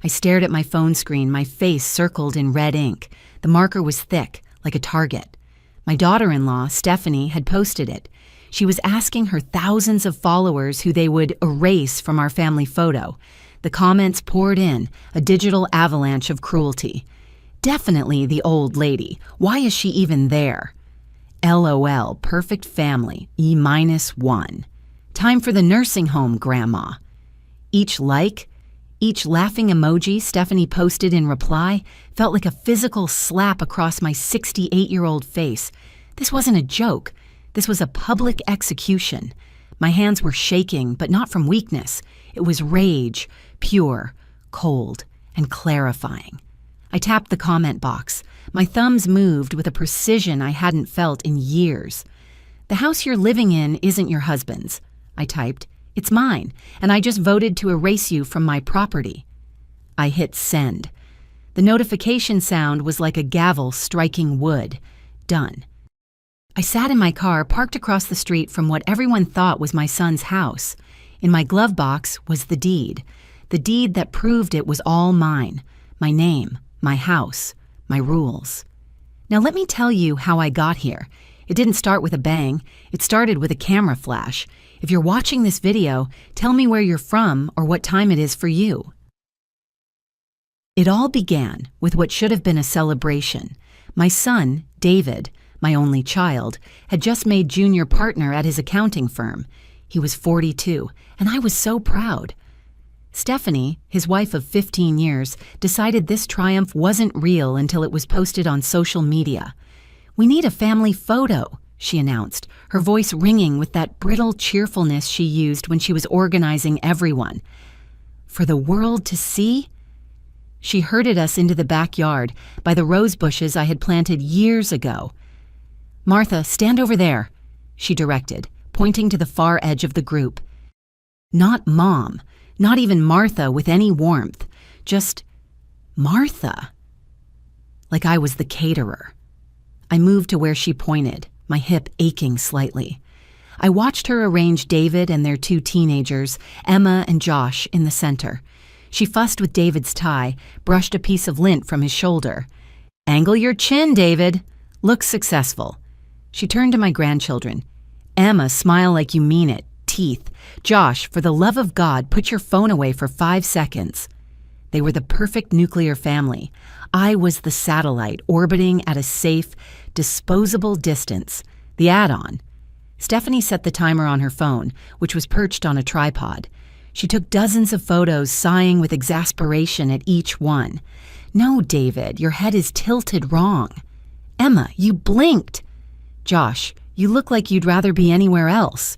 I stared at my phone screen, my face circled in red ink. The marker was thick, like a target. My daughter-in-law, Stephanie, had posted it. She was asking her thousands of followers who they would erase from our family photo. The comments poured in, a digital avalanche of cruelty. Definitely the old lady. Why is she even there? LOL, perfect family, E-1. Time for the nursing home, Grandma. Each like, each laughing emoji Stephanie posted in reply felt like a physical slap across my 68-year-old face. This wasn't a joke. This was a public execution. My hands were shaking, but not from weakness. It was rage, pure, cold, and clarifying. I tapped the comment box. My thumbs moved with a precision I hadn't felt in years. "The house you're living in isn't your husband's," I typed. "It's mine, and I just voted to erase you from my property." I hit send. The notification sound was like a gavel striking wood. Done. I sat in my car parked across the street from what everyone thought was my son's house. In my glove box was the deed that proved it was all mine. My name, my house, my rules. Now let me tell you how I got here. It didn't start with a bang. It started with a camera flash. If you're watching this video, tell me where you're from or what time it is for you. It all began with what should have been a celebration. My son, David, my only child, had just made junior partner at his accounting firm. He was 42, and I was so proud. Stephanie, his wife of 15 years, decided this triumph wasn't real until it was posted on social media. "We need a family photo," she announced, her voice ringing with that brittle cheerfulness she used when she was organizing everyone. "For the world to see?" She herded us into the backyard by the rose bushes I had planted years ago. "Martha, stand over there," she directed, pointing to the far edge of the group. Not Mom. Not even Martha with any warmth, just Martha. Like I was the caterer. I moved to where she pointed, my hip aching slightly. I watched her arrange David and their two teenagers, Emma and Josh, in the center. She fussed with David's tie, brushed a piece of lint from his shoulder. "Angle your chin, David. Look successful." She turned to my grandchildren. "Emma, smile like you mean it. Teeth. Josh, for the love of God, put your phone away for 5 seconds. They were the perfect nuclear family. I was the satellite orbiting at a safe, disposable distance, the add-on. Stephanie set the timer on her phone, which was perched on a tripod. She took dozens of photos, sighing with exasperation at each one. "No, David, your head is tilted wrong. Emma, you blinked. Josh, you look like you'd rather be anywhere else."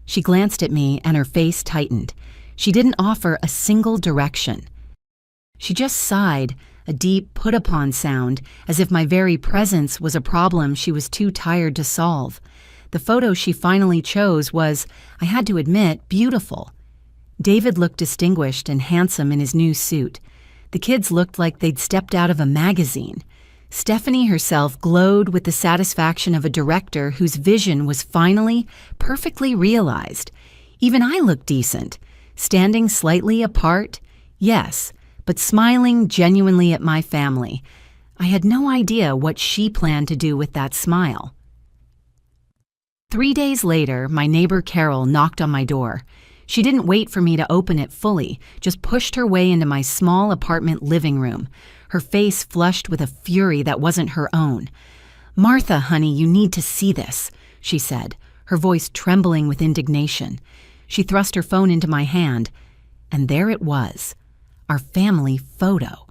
She glanced at me and her face tightened. She didn't offer a single direction. She just sighed, a deep put-upon sound, as if my very presence was a problem she was too tired to solve. The photo she finally chose was, I had to admit, beautiful. David looked distinguished and handsome in his new suit. The kids looked like they'd stepped out of a magazine. Stephanie herself glowed with the satisfaction of a director whose vision was finally perfectly realized. Even I looked decent, standing slightly apart, yes, but smiling genuinely at my family. I had no idea what she planned to do with that smile. 3 days later, my neighbor Carol knocked on my door. She didn't wait for me to open it fully, just pushed her way into my small apartment living room, her face flushed with a fury that wasn't her own. "Martha, honey, you need to see this," she said, her voice trembling with indignation. She thrust her phone into my hand, and there it was, our family photo.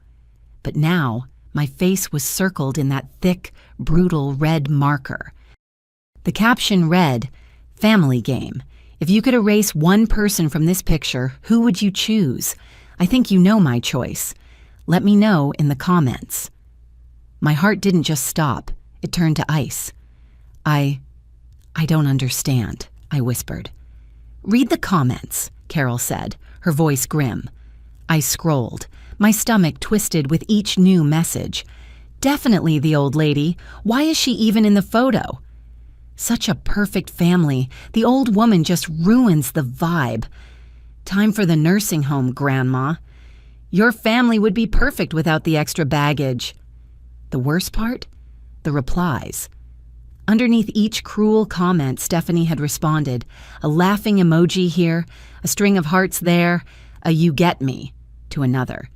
But now, my face was circled in that thick, brutal red marker. The caption read, "Family game. If you could erase one person from this picture, who would you choose? I think you know my choice. Let me know in the comments." My heart didn't just stop, it turned to ice. I don't understand, I whispered. "Read the comments," Carol said, her voice grim. I scrolled, my stomach twisted with each new message. "Definitely the old lady. Why is she even in the photo? Such a perfect family. The old woman just ruins the vibe. Time for the nursing home, Grandma. Your family would be perfect without the extra baggage. The worst part? The replies. Underneath each cruel comment, Stephanie had responded, a laughing emoji here, a string of hearts there, a "you get me" to another.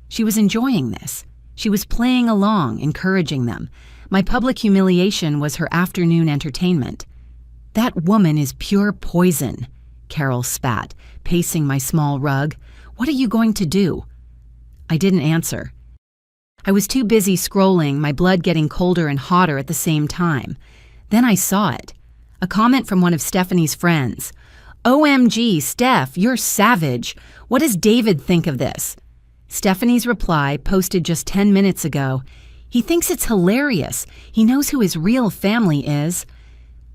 She was enjoying this. She was playing along, encouraging them. My public humiliation was her afternoon entertainment. "That woman is pure poison," Carol spat, pacing my small rug. "What are you going to do?" I didn't answer. I was too busy scrolling, my blood getting colder and hotter at the same time. Then I saw it. A comment from one of Stephanie's friends. "OMG, Steph, you're savage. What does David think of this?" Stephanie's reply, posted just 10 minutes ago. "He thinks it's hilarious. He knows who his real family is."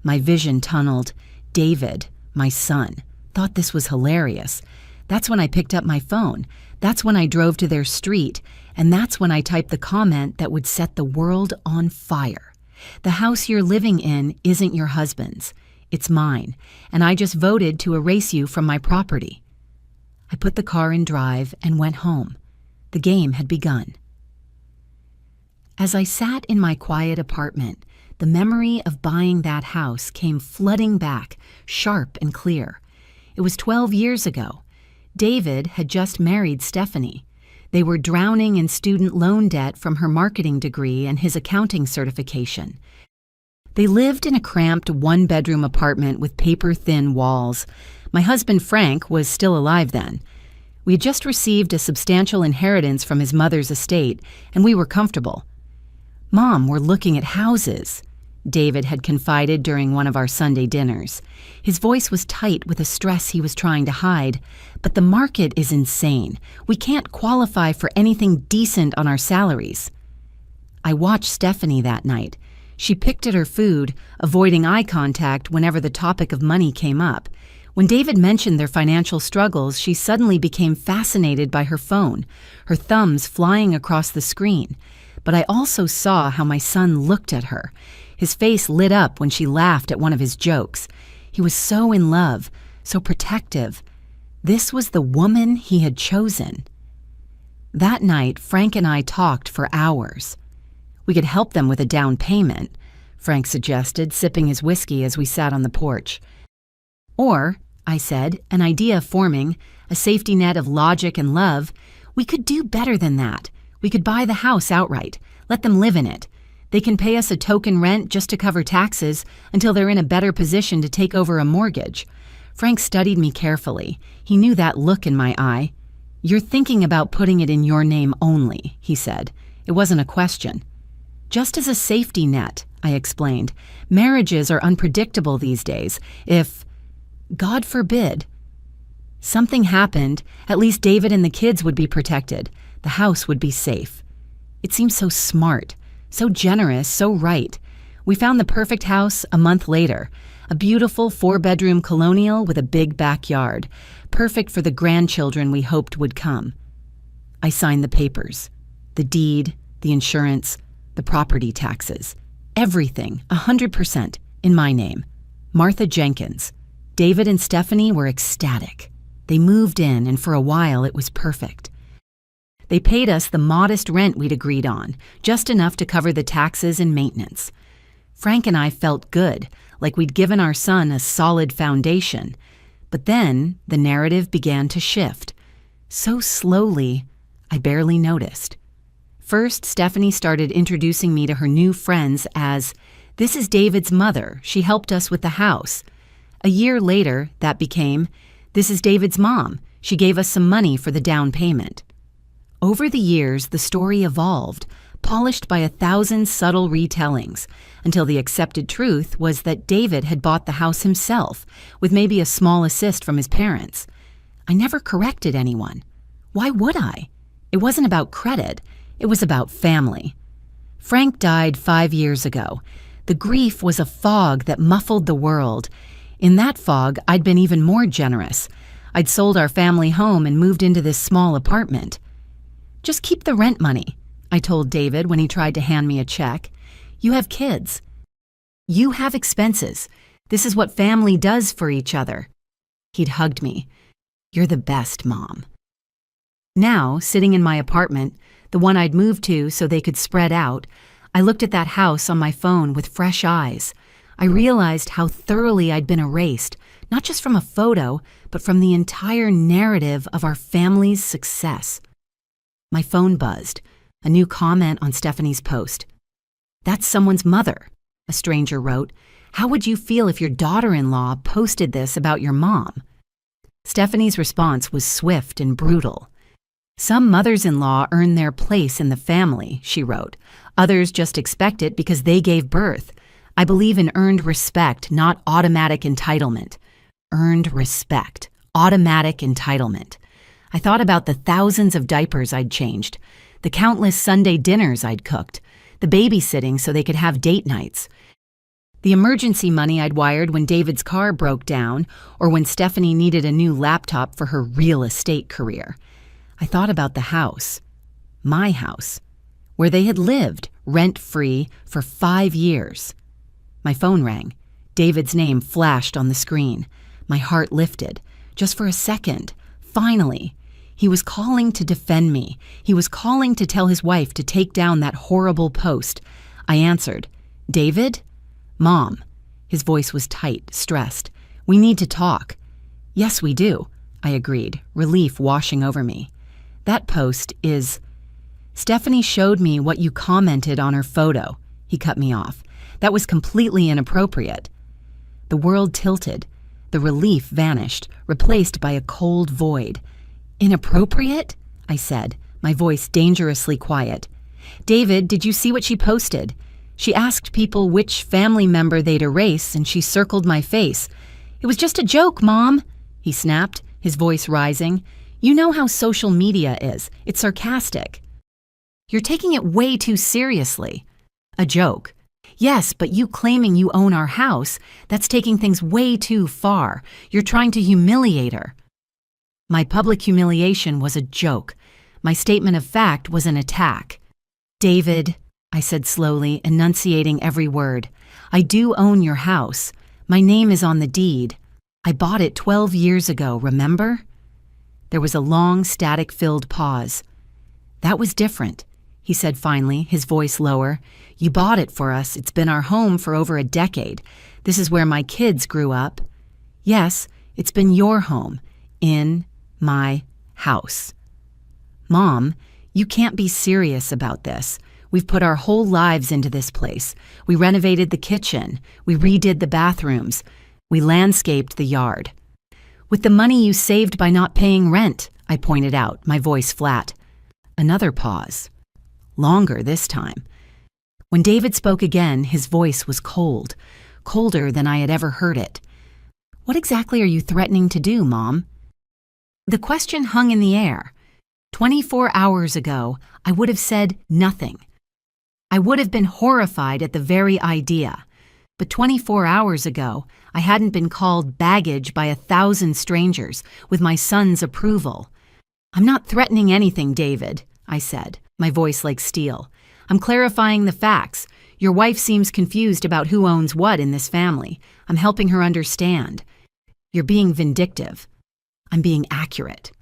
My vision tunneled. David, my son, thought this was hilarious. That's when I picked up my phone. That's when I drove to their street. And that's when I typed the comment that would set the world on fire. "The house you're living in isn't your husband's. It's mine, and I just voted to erase you from my property." I put the car in drive and went home. The game had begun. As I sat in my quiet apartment, the memory of buying that house came flooding back, sharp and clear. It was 12 years ago. David had just married Stephanie. They were drowning in student loan debt from her marketing degree and his accounting certification. They lived in a cramped one-bedroom apartment with paper-thin walls. My husband, Frank, was still alive then. We had just received a substantial inheritance from his mother's estate, and we were comfortable. "Mom, we're looking at houses," David had confided during one of our Sunday dinners. His voice was tight with a stress he was trying to hide. "But the market is insane. We can't qualify for anything decent on our salaries." I watched Stephanie that night. She picked at her food, avoiding eye contact whenever the topic of money came up. When David mentioned their financial struggles, she suddenly became fascinated by her phone, her thumbs flying across the screen. But I also saw how my son looked at her. His face lit up when she laughed at one of his jokes. He was so in love, so protective. This was the woman he had chosen. That night, Frank and I talked for hours. "We could help them with a down payment," Frank suggested, sipping his whiskey as we sat on the porch. "Or," I said, an idea forming, a safety net of logic and love, "we could do better than that. We could buy the house outright, let them live in it. They can pay us a token rent just to cover taxes until they're in a better position to take over a mortgage." Frank studied me carefully. He knew that look in my eye. "You're thinking about putting it in your name only," he said. It wasn't a question. "Just as a safety net," I explained. "Marriages are unpredictable these days. If, God forbid, something happened, at least David and the kids would be protected. The house would be safe." It seemed so smart, so generous, so right. We found the perfect house a month later, a beautiful 4-bedroom colonial with a big backyard, perfect for the grandchildren we hoped would come. I signed the papers, the deed, the insurance, the property taxes, everything, 100%, in my name. Martha Jenkins. David and Stephanie were ecstatic. They moved in, and for a while it was perfect. They paid us the modest rent we'd agreed on, just enough to cover the taxes and maintenance. Frank and I felt good, like we'd given our son a solid foundation. But then the narrative began to shift. So slowly, I barely noticed. First, Stephanie started introducing me to her new friends as, "This is David's mother. She helped us with the house." A year later, that became, "This is David's mom. She gave us some money for the down payment." Over the years, the story evolved, polished by 1,000 subtle retellings, until the accepted truth was that David had bought the house himself, with maybe a small assist from his parents. I never corrected anyone. Why would I? It wasn't about credit. It was about family. Frank died 5 years ago. The grief was a fog that muffled the world. In that fog, I'd been even more generous. I'd sold our family home and moved into this small apartment. "Just keep the rent money," I told David when he tried to hand me a check. "You have kids. You have expenses. This is what family does for each other." He'd hugged me. "You're the best, Mom." Now, sitting in my apartment, the one I'd moved to so they could spread out, I looked at that house on my phone with fresh eyes. I realized how thoroughly I'd been erased, not just from a photo, but from the entire narrative of our family's success. My phone buzzed. A new comment on Stephanie's post. "That's someone's mother," a stranger wrote. "How would you feel if your daughter-in-law posted this about your mom?" Stephanie's response was swift and brutal. "Some mothers-in-law earn their place in the family," she wrote. "Others just expect it because they gave birth. I believe in earned respect, not automatic entitlement." Earned respect. Automatic entitlement. I thought about the thousands of diapers I'd changed, the countless Sunday dinners I'd cooked, the babysitting so they could have date nights, the emergency money I'd wired when David's car broke down or when Stephanie needed a new laptop for her real estate career. I thought about the house, my house, where they had lived rent-free for 5 years. My phone rang. David's name flashed on the screen. My heart lifted. Just for a second. Finally. He was calling to defend me. He was calling to tell his wife to take down that horrible post. I answered. "David?" "Mom." His voice was tight, stressed. "We need to talk." "Yes, we do," I agreed, relief washing over me. "That post is—" "Stephanie showed me what you commented on her photo." He cut me off. "That was completely inappropriate." The world tilted. The relief vanished, replaced by a cold void. "Inappropriate?" I said, my voice dangerously quiet. "David, did you see what she posted? She asked people which family member they'd erase, and she circled my face. It was just a joke, Mom," he snapped, his voice rising. "You know how social media is. It's sarcastic." "You're taking it way too seriously." "A joke." "Yes, but you claiming you own our house, that's taking things way too far. You're trying to humiliate her." My public humiliation was a joke. My statement of fact was an attack. "David," I said slowly, enunciating every word, "I do own your house. My name is on the deed. I bought it 12 years ago, remember?" There was a long, static-filled pause. "That was different," he said finally, his voice lower. "You bought it for us. It's been our home for over a decade. This is where my kids grew up. Yes, it's been your home. In my house." "Mom, you can't be serious about this. We've put our whole lives into this place. We renovated the kitchen. We redid the bathrooms. We landscaped the yard." "With the money you saved by not paying rent," I pointed out, my voice flat. Another pause. Longer this time. When David spoke again, his voice was cold, colder than I had ever heard it. "What exactly are you threatening to do, Mom?" The question hung in the air. 24 hours ago, I would have said nothing. I would have been horrified at the very idea. But 24 hours ago, I hadn't been called baggage by 1,000 strangers with my son's approval. "I'm not threatening anything, David," I said, my voice like steel. "I'm clarifying the facts. Your wife seems confused about who owns what in this family. I'm helping her understand. You're being vindictive. I'm being accurate."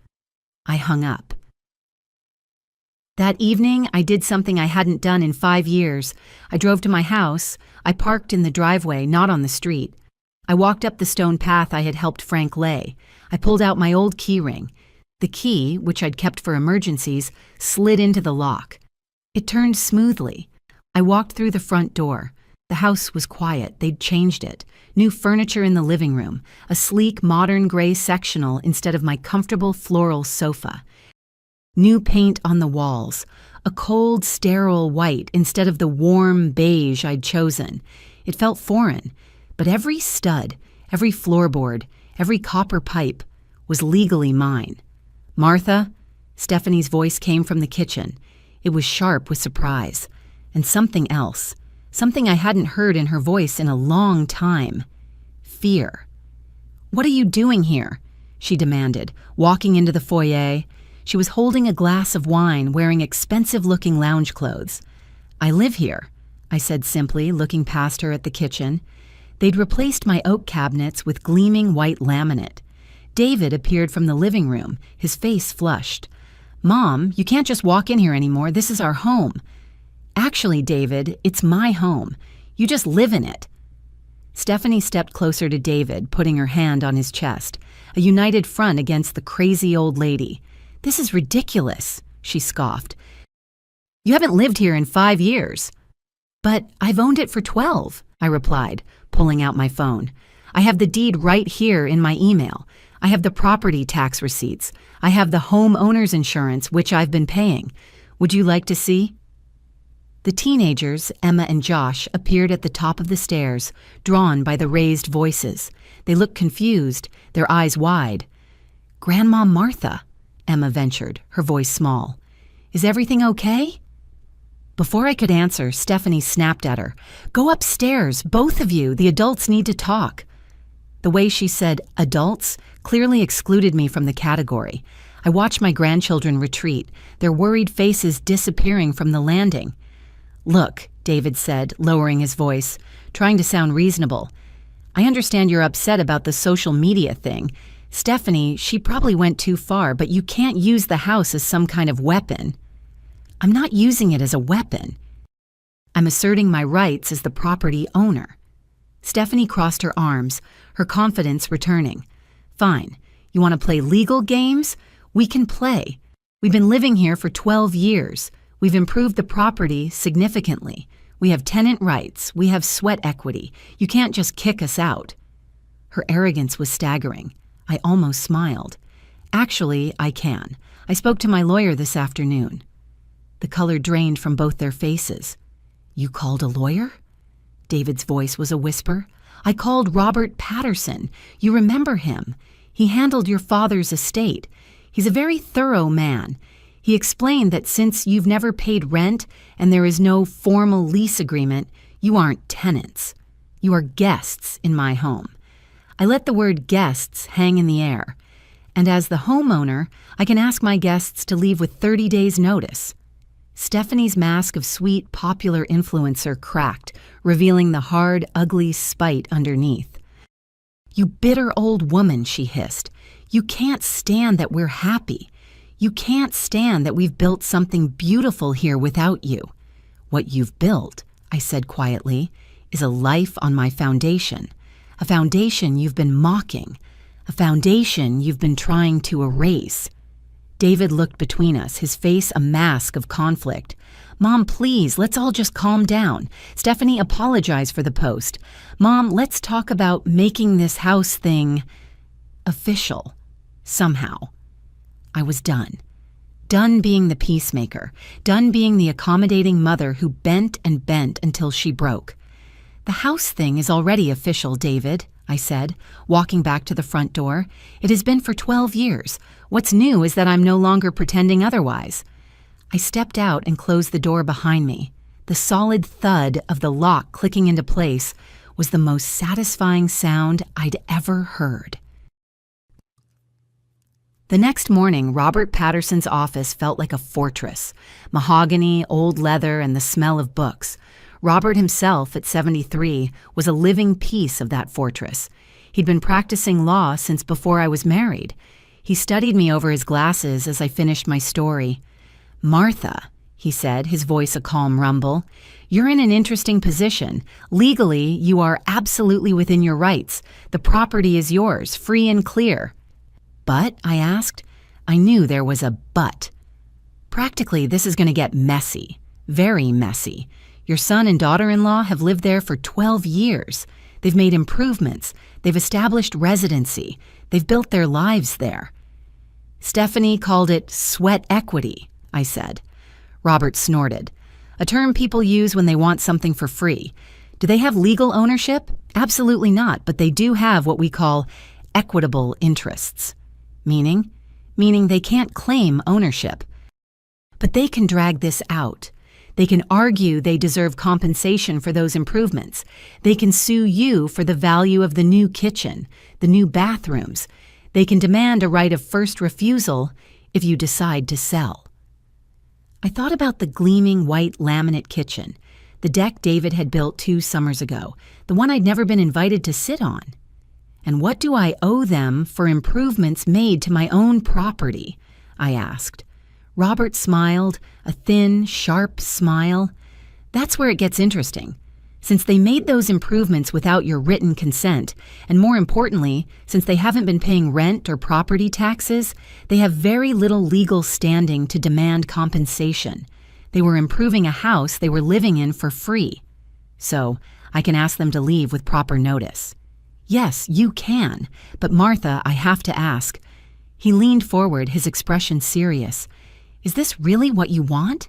I hung up. That evening, I did something I hadn't done in 5 years. I drove to my house. I parked in the driveway, not on the street. I walked up the stone path I had helped Frank lay. I pulled out my old key ring. The key, which I'd kept for emergencies, slid into the lock. It turned smoothly. I walked through the front door. The house was quiet. They'd changed it. New furniture in the living room, a sleek, modern gray sectional instead of my comfortable floral sofa. New paint on the walls, a cold, sterile white instead of the warm beige I'd chosen. It felt foreign, but every stud, every floorboard, every copper pipe was legally mine. "Martha?" Stephanie's voice came from the kitchen. It was sharp with surprise. And something else. Something I hadn't heard in her voice in a long time. Fear. "What are you doing here?" she demanded, walking into the foyer. She was holding a glass of wine, wearing expensive-looking lounge clothes. "I live here," I said simply, looking past her at the kitchen. They'd replaced my oak cabinets with gleaming white laminate. David appeared from the living room, his face flushed. "Mom, you can't just walk in here anymore. This is our home." "Actually, David, it's my home. You just live in it." Stephanie stepped closer to David, putting her hand on his chest, a united front against the crazy old lady. "This is ridiculous," she scoffed. "You haven't lived here in 5 years." "But I've owned it for 12, I replied, pulling out my phone. "I have the deed right here in my email. I have the property tax receipts. I have the homeowner's insurance, which I've been paying. Would you like to see?" The teenagers, Emma and Josh, appeared at the top of the stairs, drawn by the raised voices. They looked confused, their eyes wide. "Grandma Martha," Emma ventured, her voice small. "Is everything okay?" Before I could answer, Stephanie snapped at her. "Go upstairs, both of you. The adults need to talk." The way she said adults clearly excluded me from the category. I watched my grandchildren retreat, their worried faces disappearing from the landing. "Look," David said, lowering his voice, trying to sound reasonable. "I understand you're upset about the social media thing. Stephanie, she probably went too far, but you can't use the house as some kind of weapon." "I'm not using it as a weapon. I'm asserting my rights as the property owner." Stephanie crossed her arms, her confidence returning. "Fine. You want to play legal games? We can play. We've been living here for 12 years. We've improved the property significantly. We have tenant rights. We have sweat equity. You can't just kick us out." Her arrogance was staggering. I almost smiled. "Actually, I can. I spoke to my lawyer this afternoon." The color drained from both their faces. "You called a lawyer?" David's voice was a whisper. "I called Robert Patterson. You remember him. He handled your father's estate. He's a very thorough man. He explained that since you've never paid rent and there is no formal lease agreement, you aren't tenants. You are guests in my home." I let the word guests hang in the air. And as the homeowner, I can ask my guests to leave with 30 days' notice. Stephanie's mask of sweet, popular influencer cracked, revealing the hard, ugly spite underneath. "You bitter old woman," she hissed. "You can't stand that we're happy. You can't stand that we've built something beautiful here without you. What you've built," I said quietly, "is a life on my foundation. A foundation you've been mocking. A foundation you've been trying to erase." David looked between us, his face a mask of conflict. "Mom, please, let's all just calm down. Stephanie, apologize for the post. Mom, let's talk about making this house thing official. Somehow." I was done. Done being the peacemaker. Done being the accommodating mother who bent and bent until she broke. "The house thing is already official, David," I said, walking back to the front door. "It has been for 12 years. What's new is that I'm no longer pretending otherwise." I stepped out and closed the door behind me. The solid thud of the lock clicking into place was the most satisfying sound I'd ever heard. The next morning, Robert Patterson's office felt like a fortress. Mahogany, old leather, and the smell of books. Robert himself, at 73, was a living piece of that fortress. He'd been practicing law since before I was married. He studied me over his glasses as I finished my story. "Martha," he said, his voice a calm rumble, "you're in an interesting position. Legally, you are absolutely within your rights. The property is yours, free and clear." "But?" I asked. I knew there was a but. "Practically, this is going to get messy. Very messy. Your son and daughter-in-law have lived there for 12 years. They've made improvements. They've established residency. They've built their lives there." "Stephanie called it sweat equity," I said. Robert snorted. "A term people use when they want something for free. Do they have legal ownership? Absolutely not, but they do have what we call equitable interests." Meaning? Meaning they can't claim ownership. But they can drag this out. They can argue they deserve compensation for those improvements. They can sue you for the value of the new kitchen, the new bathrooms. They can demand a right of first refusal if you decide to sell. I thought about the gleaming white laminate kitchen, the deck David had built 2 summers ago, the one I'd never been invited to sit on. And what do I owe them for improvements made to my own property? I asked. Robert smiled, a thin, sharp smile. That's where it gets interesting. Since they made those improvements without your written consent, and more importantly, since they haven't been paying rent or property taxes, they have very little legal standing to demand compensation. They were improving a house they were living in for free. So, I can ask them to leave with proper notice. Yes, you can, but Martha, I have to ask. He leaned forward, his expression serious. Is this really what you want?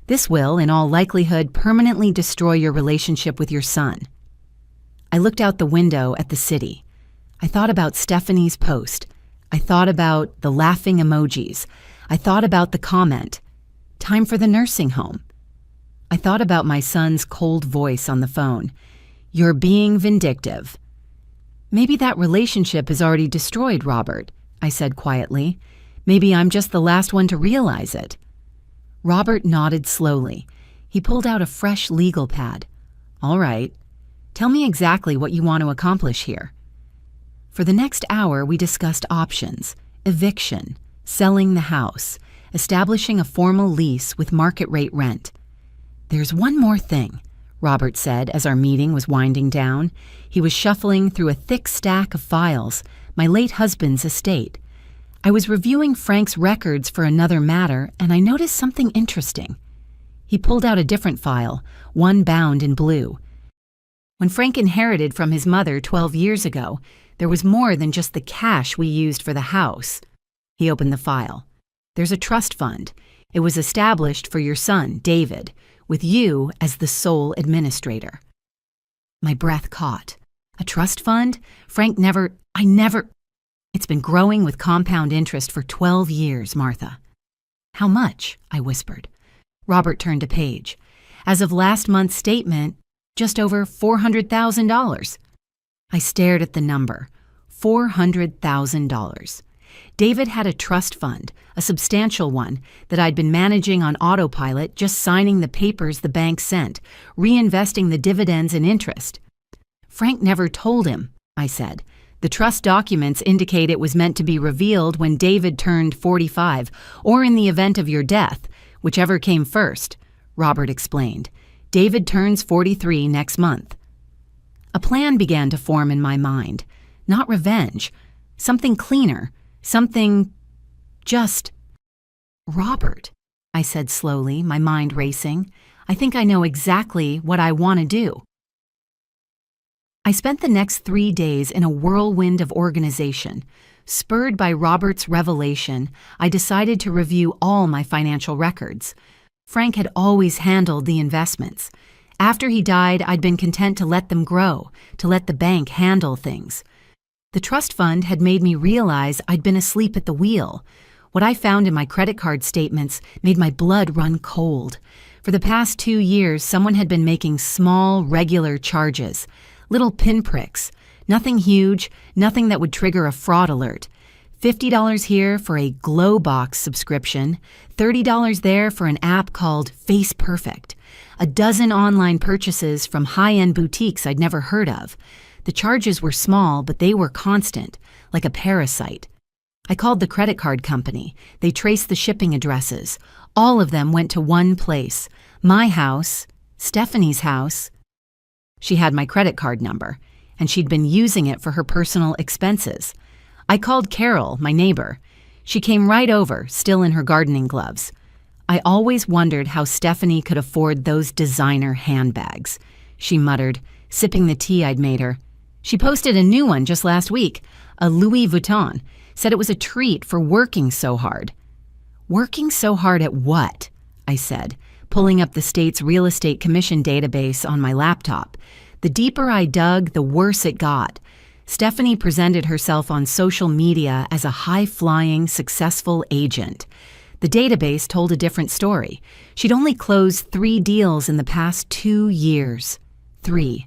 This will, in all likelihood, permanently destroy your relationship with your son. I looked out the window at the city. I thought about Stephanie's post. I thought about the laughing emojis. I thought about the comment, "Time for the nursing home." I thought about my son's cold voice on the phone. "You're being vindictive." "Maybe that relationship is already destroyed, Robert," I said quietly. "Maybe I'm just the last one to realize it." Robert nodded slowly. He pulled out a fresh legal pad. "All right. Tell me exactly what you want to accomplish here." For the next hour, we discussed options: eviction, selling the house, establishing a formal lease with market-rate rent. "There's one more thing," Robert said as our meeting was winding down. He was shuffling through a thick stack of files, my late husband's estate. I was reviewing Frank's records for another matter, and I noticed something interesting. He pulled out a different file, one bound in blue. When Frank inherited from his mother 12 years ago, there was more than just the cash we used for the house. He opened the file. "There's a trust fund. It was established for your son, David, with you as the sole administrator." My breath caught. A trust fund? I never... "It's been growing with compound interest for 12 years, Martha." "How much?" I whispered. Robert turned a page. "As of last month's statement, just over $400,000. I stared at the number. $400,000. David had a trust fund, a substantial one, that I'd been managing on autopilot, just signing the papers the bank sent, reinvesting the dividends and interest. "Frank never told him," I said. "The trust documents indicate it was meant to be revealed when David turned 45, or in the event of your death, whichever came first," Robert explained. "David turns 43 next month." A plan began to form in my mind. Not revenge. Something cleaner. Something just... "Robert," I said slowly, my mind racing, "I think I know exactly what I want to do." I spent the next 3 days in a whirlwind of organization. Spurred by Robert's revelation, I decided to review all my financial records. Frank had always handled the investments. After he died, I'd been content to let them grow, to let the bank handle things. The trust fund had made me realize I'd been asleep at the wheel. What I found in my credit card statements made my blood run cold. For the past 2 years, someone had been making small, regular charges. Little pinpricks. Nothing huge, nothing that would trigger a fraud alert. $50 here for a Glowbox subscription, $30 there for an app called Face Perfect, a dozen online purchases from high-end boutiques I'd never heard of. The charges were small, but they were constant, like a parasite. I called the credit card company. They traced the shipping addresses. All of them went to one place: my house, Stephanie's house. She had my credit card number, and she'd been using it for her personal expenses. I called Carol, my neighbor. She came right over, still in her gardening gloves. "I always wondered how Stephanie could afford those designer handbags," she muttered, sipping the tea I'd made her. "She posted a new one just last week, a Louis Vuitton, said it was a treat for working so hard." "Working so hard at what?" I said, pulling up the state's real estate commission database on my laptop. The deeper I dug, the worse it got. Stephanie presented herself on social media as a high-flying, successful agent. The database told a different story. She'd only closed 3 deals in the past 2 years. 3.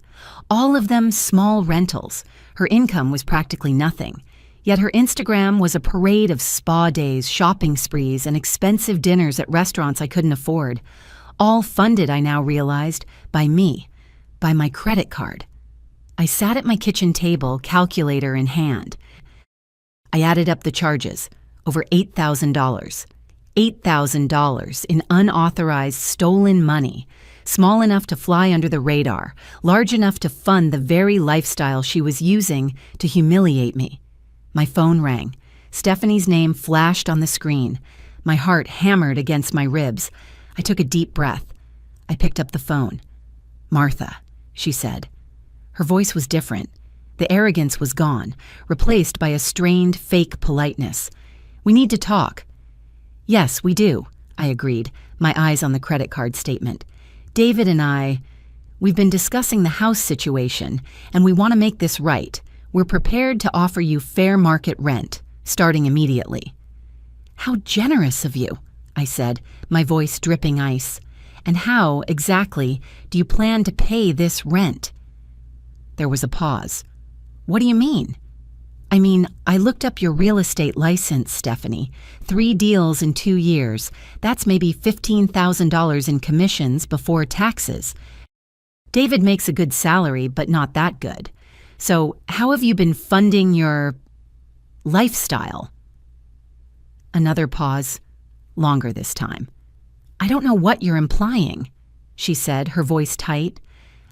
All of them small rentals. Her income was practically nothing. Yet her Instagram was a parade of spa days, shopping sprees, and expensive dinners at restaurants I couldn't afford. All funded, I now realized, by me, by my credit card. I sat at my kitchen table, calculator in hand. I added up the charges, over $8,000. $8,000 in unauthorized stolen money, small enough to fly under the radar, large enough to fund the very lifestyle she was using to humiliate me. My phone rang. Stephanie's name flashed on the screen. My heart hammered against my ribs. I took a deep breath. I picked up the phone. "Martha," she said. Her voice was different. The arrogance was gone, replaced by a strained, fake politeness. "We need to talk." "Yes, we do," I agreed, my eyes on the credit card statement. "David and we've been discussing the house situation, and we want to make this right. We're prepared to offer you fair market rent, starting immediately." "How generous of you," I said, my voice dripping ice. "And how, exactly, do you plan to pay this rent?" There was a pause. "What do you mean?" "I mean, I looked up your real estate license, Stephanie. 3 deals in 2 years. That's maybe $15,000 in commissions before taxes. David makes a good salary, but not that good. So how have you been funding your lifestyle?" Another pause, longer this time. "I don't know what you're implying," she said, her voice tight.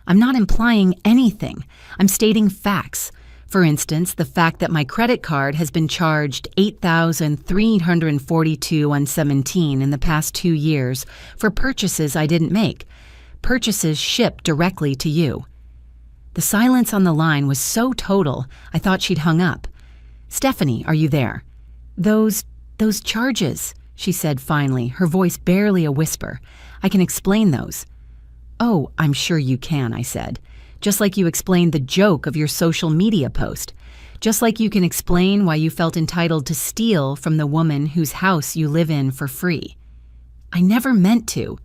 "I'm not implying anything. I'm stating facts. For instance, the fact that my credit card has been charged $8,342.17 in the past 2 years for purchases I didn't make, purchases shipped directly to you." The silence on the line was so total, I thought she'd hung up. "Stephanie, are you there?" Those charges," she said finally, her voice barely a whisper. "I can explain those." "Oh, I'm sure you can," I said. "Just like you explained the joke of your social media post. Just like you can explain why you felt entitled to steal from the woman whose house you live in for free." "I never meant to."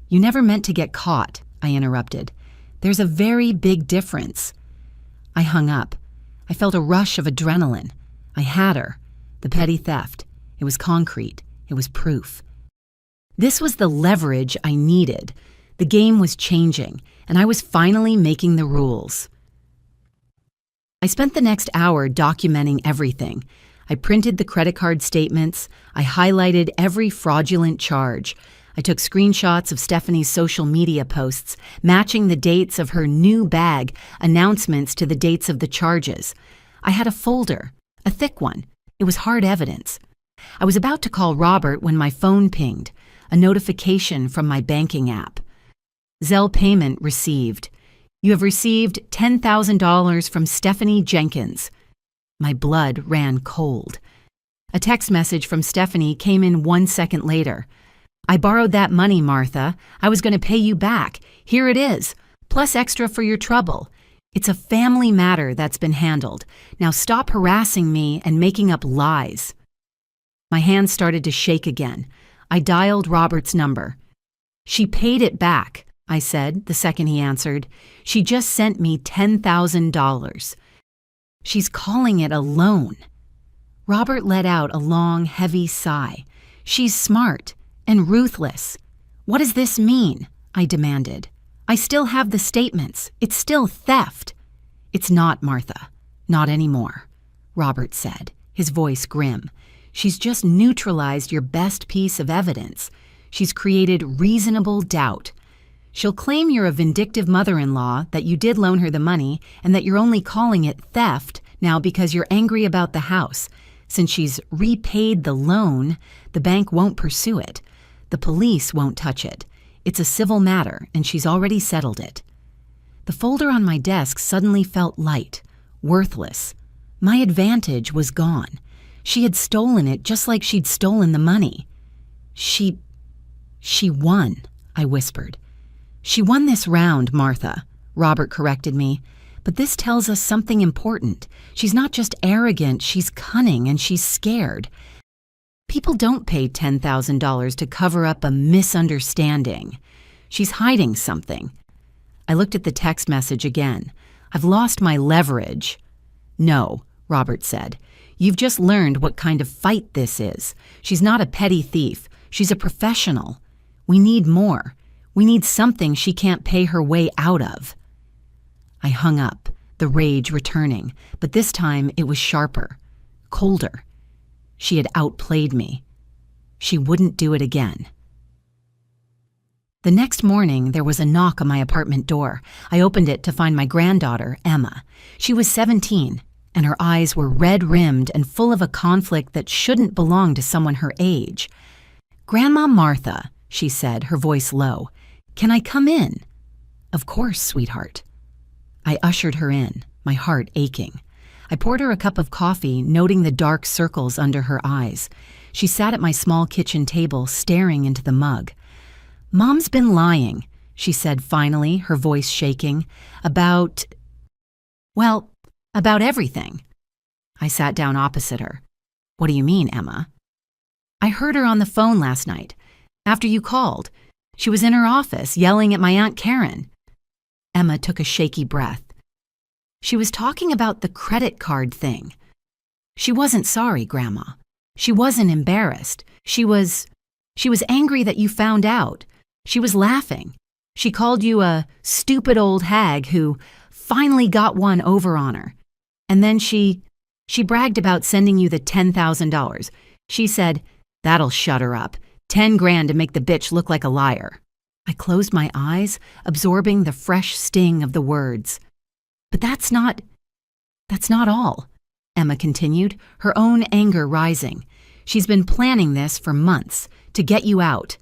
"You never meant to get caught," I interrupted. "There's a very big difference." I hung up. I felt a rush of adrenaline. I had her. The petty theft. It was concrete. It was proof. This was the leverage I needed. The game was changing, and I was finally making the rules. I spent the next hour documenting everything. I printed the credit card statements. I highlighted every fraudulent charge. I took screenshots of Stephanie's social media posts, matching the dates of her new bag announcements to the dates of the charges. I had a folder, a thick one. It was hard evidence. I was about to call Robert when my phone pinged, a notification from my banking app. "Zelle payment received. You have received $10,000 from Stephanie Jenkins." My blood ran cold. A text message from Stephanie came in 1 second later. "I borrowed that money, Martha. I was going to pay you back. Here it is, plus extra for your trouble. It's a family matter that's been handled. Now stop harassing me and making up lies." My hands started to shake again. I dialed Robert's number. "She paid it back," I said the second he answered. "She just sent me $10,000. She's calling it a loan." Robert let out a long, heavy sigh. "She's smart and ruthless. What does this mean?" I demanded. "I still have the statements. It's still theft." "It's not, Martha. Not anymore," Robert said, his voice grim. "She's just neutralized your best piece of evidence. She's created reasonable doubt. She'll claim you're a vindictive mother-in-law, that you did loan her the money, and that you're only calling it theft now because you're angry about the house. Since she's repaid the loan, the bank won't pursue it. The police won't touch it. It's a civil matter, and she's already settled it." The folder on my desk suddenly felt light, worthless. My advantage was gone. She had stolen it just like she'd stolen the money. She won," I whispered. "She won this round, Martha," Robert corrected me. "But this tells us something important. She's not just arrogant, she's cunning and she's scared. People don't pay $10,000 to cover up a misunderstanding. She's hiding something." I looked at the text message again. "I've lost my leverage." "No," Robert said. "You've just learned what kind of fight this is. She's not a petty thief. She's a professional. We need more. We need something she can't pay her way out of." I hung up, the rage returning, but this time it was sharper, colder. She had outplayed me. She wouldn't do it again. The next morning, there was a knock on my apartment door. I opened it to find my granddaughter, Emma. She was 17, and her eyes were red-rimmed and full of a conflict that shouldn't belong to someone her age. "Grandma Martha," she said, her voice low, "can I come in?" "Of course, sweetheart." I ushered her in, my heart aching. I poured her a cup of coffee, noting the dark circles under her eyes. She sat at my small kitchen table, staring into the mug. "Mom's been lying," she said finally, her voice shaking, about everything. I sat down opposite her. "What do you mean, Emma?" "I heard her on the phone last night, after you called. She was in her office, yelling at my Aunt Karen." Emma took a shaky breath. "She was talking about the credit card thing. She wasn't sorry, Grandma. She wasn't embarrassed. She was angry that you found out. She was laughing. She called you a stupid old hag who finally got one over on her. And then she bragged about sending you the $10,000. She said, 'That'll shut her up. 10 grand to make the bitch look like a liar.'" I closed my eyes, absorbing the fresh sting of the words. "But that's not all," Emma continued, her own anger rising. "She's been planning this for months, to get you out."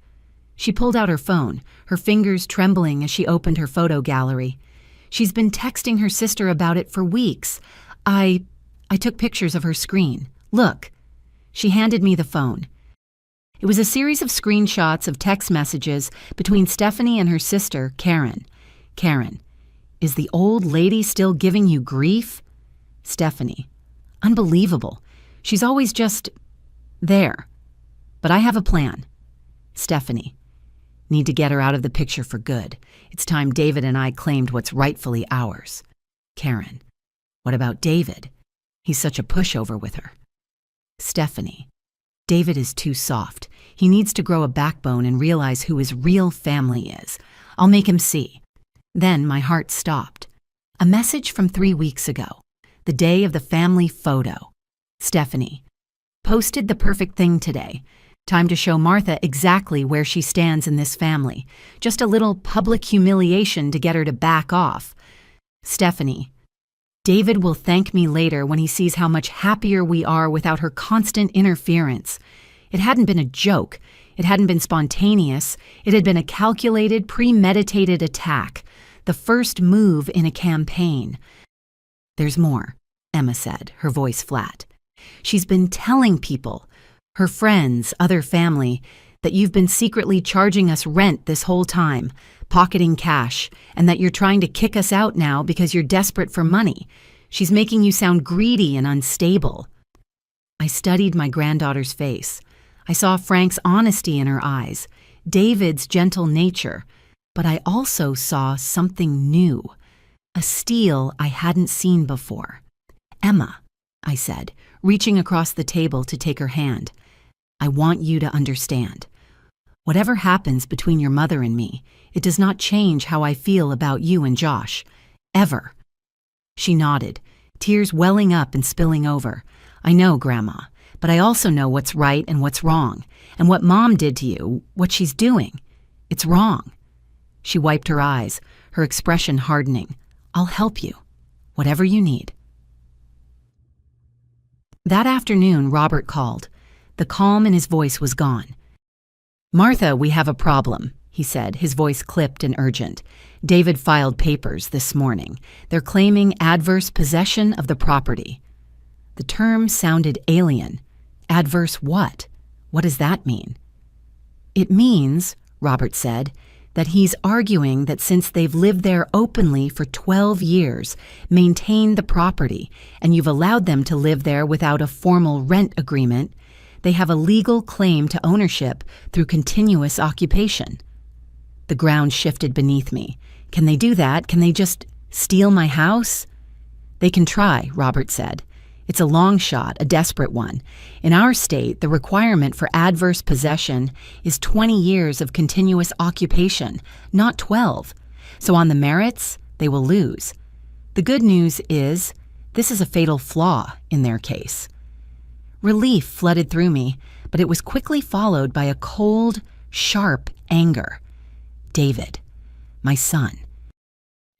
She pulled out her phone, her fingers trembling as she opened her photo gallery. "She's been texting her sister about it for weeks. I took pictures of her screen. Look." She handed me the phone. It was a series of screenshots of text messages between Stephanie and her sister, Karen. Karen: "Is the old lady still giving you grief?" Stephanie: "Unbelievable. She's always just there. But I have a plan." Stephanie: "Need to get her out of the picture for good. It's time David and I claimed what's rightfully ours." Karen: "What about David? He's such a pushover with her." Stephanie: "David is too soft. He needs to grow a backbone and realize who his real family is. I'll make him see." Then my heart stopped. A message from 3 weeks ago, the day of the family photo. Stephanie: "Posted the perfect thing today. Time to show Martha exactly where she stands in this family. Just a little public humiliation to get her to back off." Stephanie: "David will thank me later when he sees how much happier we are without her constant interference. It hadn't been a joke. It hadn't been spontaneous. It had been a calculated, premeditated attack. The first move in a campaign." "There's more," Emma said, her voice flat. "She's been telling people, her friends, other family, that you've been secretly charging us rent this whole time, pocketing cash, and that you're trying to kick us out now because you're desperate for money. She's making you sound greedy and unstable." I studied my granddaughter's face. I saw Frank's honesty in her eyes, David's gentle nature, but I also saw something new, a steel I hadn't seen before. "Emma," I said, reaching across the table to take her hand, "I want you to understand. Whatever happens between your mother and me, it does not change how I feel about you and Josh. Ever." She nodded, tears welling up and spilling over. "I know, Grandma, but I also know what's right and what's wrong, and what Mom did to you, what she's doing. It's wrong." She wiped her eyes, her expression hardening. "I'll help you, whatever you need." That afternoon, Robert called. The calm in his voice was gone. "Martha, we have a problem," he said, his voice clipped and urgent. "David filed papers this morning. They're claiming adverse possession of the property." The term sounded alien. Adverse what? What does that mean? "It means," Robert said, "that he's arguing that since they've lived there openly for 12 years, maintained the property, and you've allowed them to live there without a formal rent agreement, they have a legal claim to ownership through continuous occupation." The ground shifted beneath me. "Can they do that? Can they just steal my house?" "They can try," Robert said. "It's a long shot, a desperate one. In our state, the requirement for adverse possession is 20 years of continuous occupation, not 12. So on the merits, they will lose. The good news is, this is a fatal flaw in their case." Relief flooded through me, but it was quickly followed by a cold, sharp anger. David, my son,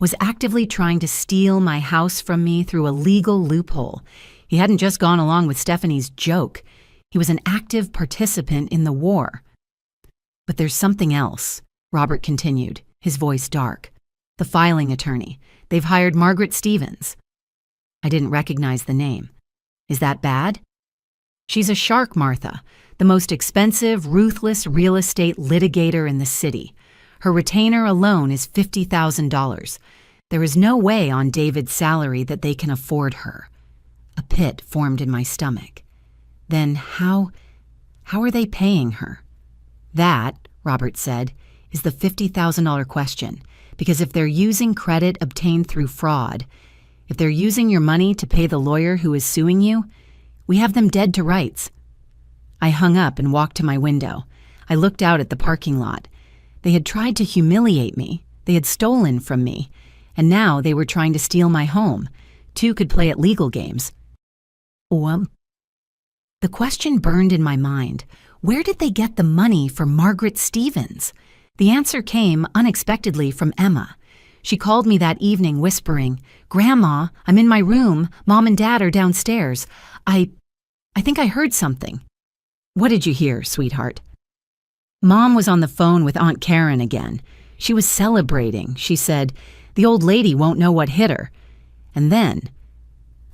was actively trying to steal my house from me through a legal loophole. He hadn't just gone along with Stephanie's joke. He was an active participant in the war. But there's something else, Robert continued, his voice dark. The filing attorney. They've hired Margaret Stevens. I didn't recognize the name. Is that bad? She's a shark, Martha, the most expensive, ruthless real estate litigator in the city. Her retainer alone is $50,000. There is no way on David's salary that they can afford her. A pit formed in my stomach. Then how are they paying her? That, Robert said, is the $50,000 question, because if they're using credit obtained through fraud, if they're using your money to pay the lawyer who is suing you, we have them dead to rights. I hung up and walked to my window. I looked out at the parking lot. They had tried to humiliate me. They had stolen from me. And now they were trying to steal my home. Two could play at legal games. The question burned in my mind. Where did they get the money for Margaret Stevens? The answer came unexpectedly from Emma. She called me that evening whispering, "Grandma, I'm in my room. Mom and Dad are downstairs. I think I heard something." "What did you hear, sweetheart?" Mom was on the phone with Aunt Karen again. She was celebrating. She said, "The old lady won't know what hit her." And then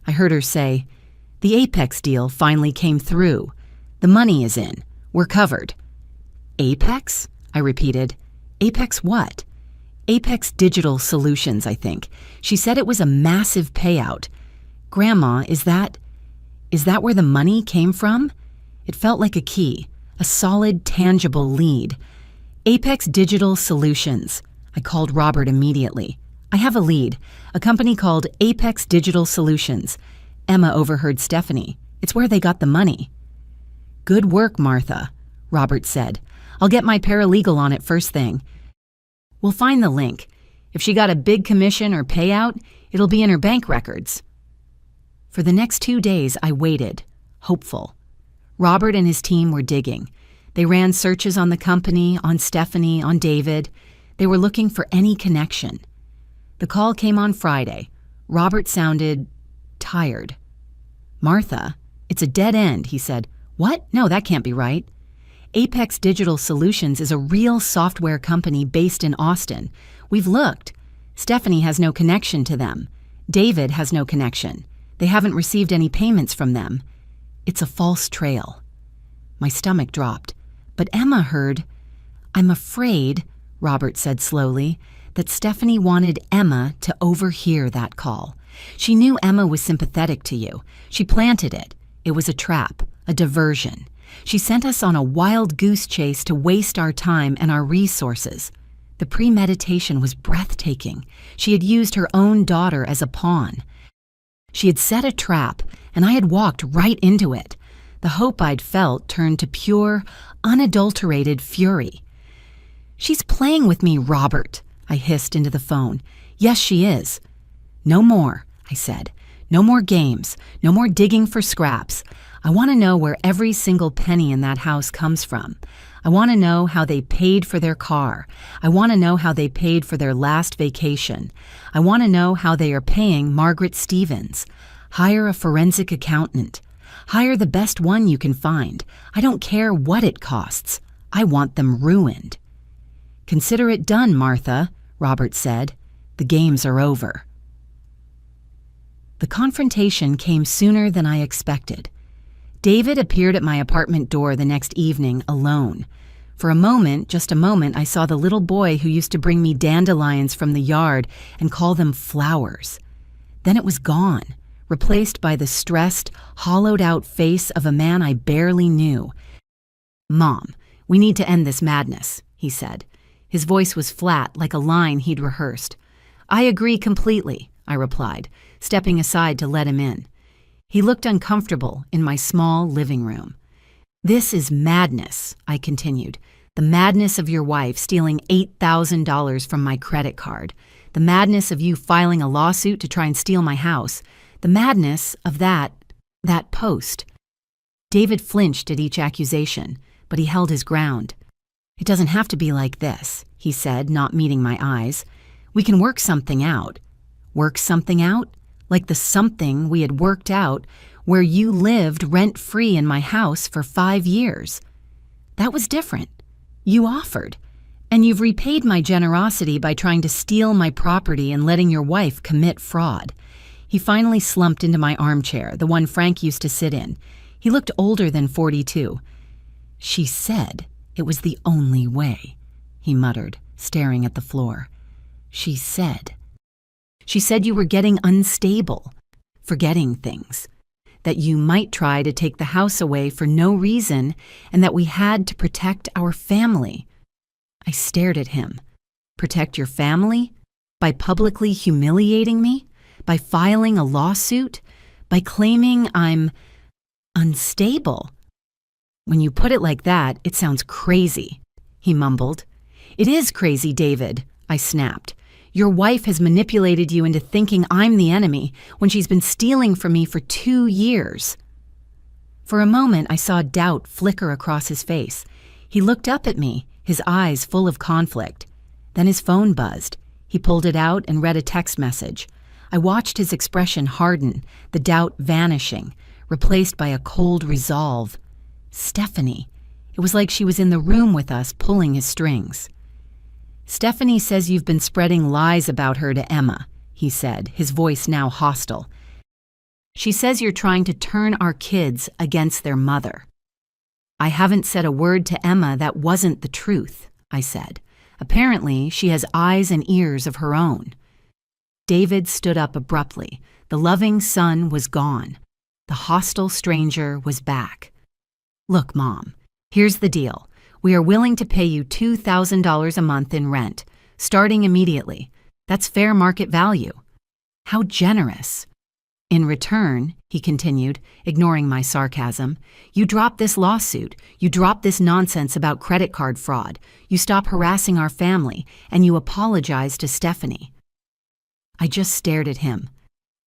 I heard her say, "The Apex deal finally came through. The money is in. We're covered." Apex? I repeated. Apex what? Apex Digital Solutions, I think. She said it was a massive payout. Grandma, is that where the money came from? It felt like a key, a solid, tangible lead. Apex Digital Solutions. I called Robert immediately. I have a lead, a company called Apex Digital Solutions. Emma overheard Stephanie. It's where they got the money. Good work, Martha, Robert said. I'll get my paralegal on it first thing. We'll find the link. If she got a big commission or payout, it'll be in her bank records. For the next 2 days, I waited, hopeful. Robert and his team were digging. They ran searches on the company, on Stephanie, on David. They were looking for any connection. The call came on Friday. Robert sounded tired. Martha, it's a dead end, he said. What? No, that can't be right. Apex Digital Solutions is a real software company based in Austin. We've looked. Stephanie has no connection to them. David has no connection. They haven't received any payments from them. It's a false trail. My stomach dropped. But Emma heard. I'm afraid, Robert said slowly, that Stephanie wanted Emma to overhear that call. She knew Emma was sympathetic to you. She planted it. It was a trap, a diversion. She sent us on a wild goose chase to waste our time and our resources. The premeditation was breathtaking. She had used her own daughter as a pawn. She had set a trap, and I had walked right into it. The hope I'd felt turned to pure, unadulterated fury. She's playing with me, Robert, I hissed into the phone. Yes, she is. No more, I said. No more games. No more digging for scraps. I want to know where every single penny in that house comes from. I want to know how they paid for their car. I want to know how they paid for their last vacation. I want to know how they are paying Margaret Stevens. Hire a forensic accountant. Hire the best one you can find. I don't care what it costs. I want them ruined. Consider it done, Martha, Robert said. The games are over. The confrontation came sooner than I expected. David appeared at my apartment door the next evening alone. For a moment, just a moment, I saw the little boy who used to bring me dandelions from the yard and call them flowers. Then it was gone, replaced by the stressed, hollowed-out face of a man I barely knew. Mom, we need to end this madness, he said. His voice was flat, like a line he'd rehearsed. I agree completely, I replied, stepping aside to let him in. He looked uncomfortable in my small living room. This is madness, I continued. The madness of your wife stealing $8,000 from my credit card. The madness of you filing a lawsuit to try and steal my house. The madness of that post. David flinched at each accusation, but he held his ground. "It doesn't have to be like this," he said, not meeting my eyes. "We can work something out." Work something out? Like the something we had worked out where you lived rent-free in my house for 5 years. That was different. You offered. And you've repaid my generosity by trying to steal my property and letting your wife commit fraud. He finally slumped into my armchair, the one Frank used to sit in. He looked older than 42. "She said it was the only way," he muttered, staring at the floor. She said you were getting unstable, forgetting things, that you might try to take the house away for no reason, and that we had to protect our family." I stared at him. "Protect your family? By publicly humiliating me? By filing a lawsuit? By claiming I'm unstable?" "When you put it like that, it sounds crazy," he mumbled. "It is crazy, David," I snapped. "Your wife has manipulated you into thinking I'm the enemy when she's been stealing from me for 2 years. For a moment, I saw doubt flicker across his face. He looked up at me, his eyes full of conflict. Then his phone buzzed. He pulled it out and read a text message. I watched his expression harden, the doubt vanishing, replaced by a cold resolve. Stephanie. It was like she was in the room with us, pulling his strings. "Stephanie says you've been spreading lies about her to Emma," he said, his voice now hostile. "She says you're trying to turn our kids against their mother." "I haven't said a word to Emma that wasn't the truth," I said. "Apparently, she has eyes and ears of her own." David stood up abruptly. The loving son was gone. The hostile stranger was back. "Look, Mom, here's the deal. We are willing to pay you $2,000 a month in rent, starting immediately. That's fair market value." "How generous." "In return," he continued, ignoring my sarcasm, "you drop this lawsuit, you drop this nonsense about credit card fraud, you stop harassing our family, and you apologize to Stephanie." I just stared at him.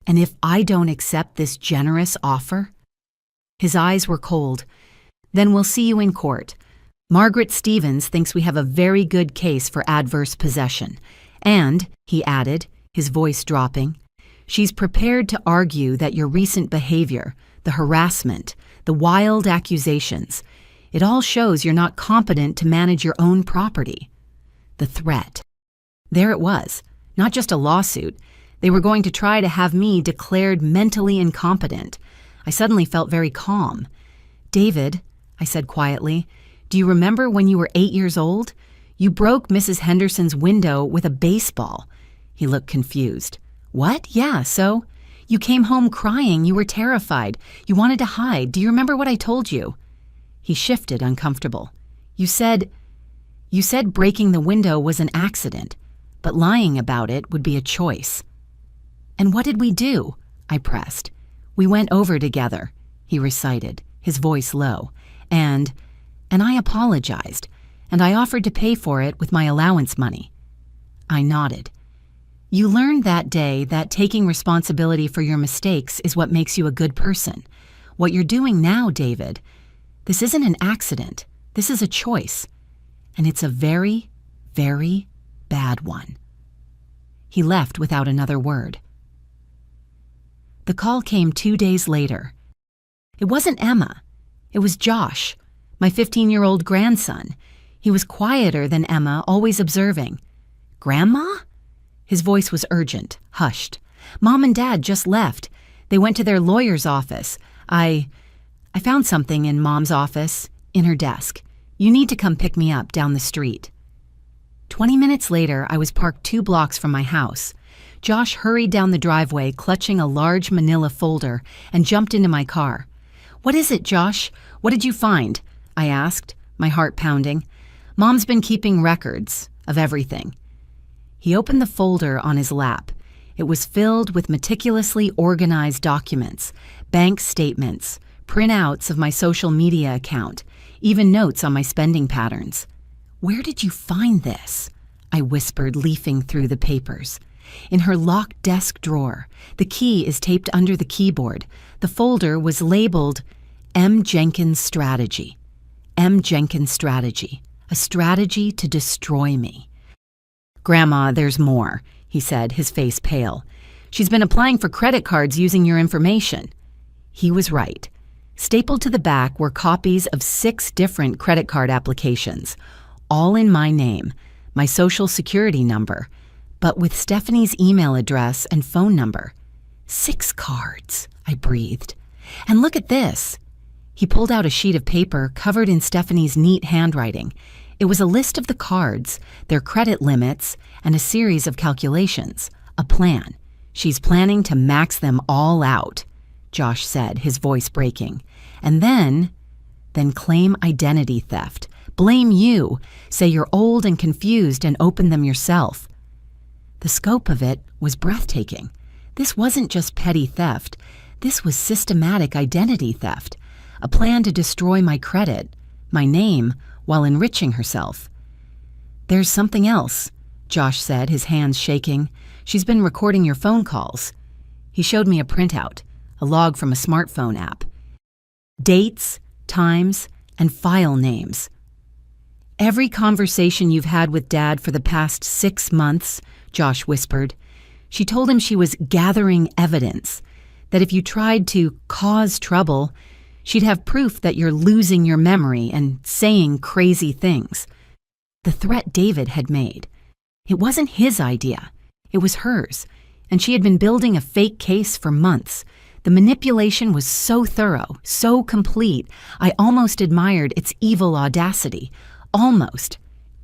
"And if I don't accept this generous offer?" His eyes were cold. "Then we'll see you in court. Margaret Stevens thinks we have a very good case for adverse possession. And," he added, his voice dropping, "she's prepared to argue that your recent behavior, the harassment, the wild accusations, it all shows you're not competent to manage your own property." The threat. There it was. Not just a lawsuit. They were going to try to have me declared mentally incompetent. I suddenly felt very calm. "David," I said quietly, "do you remember when you were 8 years old? You broke Mrs. Henderson's window with a baseball." He looked confused. "What? Yeah, so? You came home crying. You were terrified. You wanted to hide. Do you remember what I told you?" He shifted, uncomfortable. You said breaking the window was an accident, but lying about it would be a choice." "And what did we do?" I pressed. "We went over together," he recited, his voice low, and I apologized, and I offered to pay for it with my allowance money." I nodded. "You learned that day that taking responsibility for your mistakes is what makes you a good person. What you're doing now, David, this isn't an accident. This is a choice. And it's a very, very bad one." He left without another word. The call came 2 days later. It wasn't Emma. It was Josh, my 15-year-old grandson. He was quieter than Emma, always observing. "Grandma?" His voice was urgent, hushed. "Mom and Dad just left. They went to their lawyer's office. I found something in Mom's office, in her desk. You need to come pick me up down the street." 20 minutes later, I was parked 2 blocks from my house. Josh hurried down the driveway, clutching a large manila folder, and jumped into my car. "What is it, Josh? What did you find?" I asked, my heart pounding. "Mom's been keeping records of everything." He opened the folder on his lap. It was filled with meticulously organized documents, bank statements, printouts of my social media account, even notes on my spending patterns. "Where did you find this?" I whispered, leafing through the papers. "In her locked desk drawer. The key is taped under the keyboard. The folder was labeled M. Jenkins strategy. M. Jenkins strategy. A strategy to destroy me. Grandma, there's more, he said, his face pale. She's been applying for credit cards using your information. He was right. Stapled to the back were copies of 6 different credit card applications, all in my name, my social security number, but with Stephanie's email address and phone number. 6 cards, I breathed. And look at this. He pulled out a sheet of paper covered in Stephanie's neat handwriting. It was a list of the cards, their credit limits, and a series of calculations, a plan. She's planning to max them all out, Josh said, his voice breaking. And then claim identity theft. Blame you. Say you're old and confused and open them yourself. The scope of it was breathtaking. This wasn't just petty theft. This was systematic identity theft. A plan to destroy my credit, my name, while enriching herself. There's something else, Josh said, his hands shaking. She's been recording your phone calls. He showed me a printout, a log from a smartphone app. Dates, times, and file names. Every conversation you've had with Dad for the past 6 months, Josh whispered. She told him she was gathering evidence, that if you tried to cause trouble, she'd have proof that you're losing your memory and saying crazy things. The threat David had made. It wasn't his idea. It was hers, and she had been building a fake case for months. The manipulation was so thorough, so complete, I almost admired its evil audacity. Almost.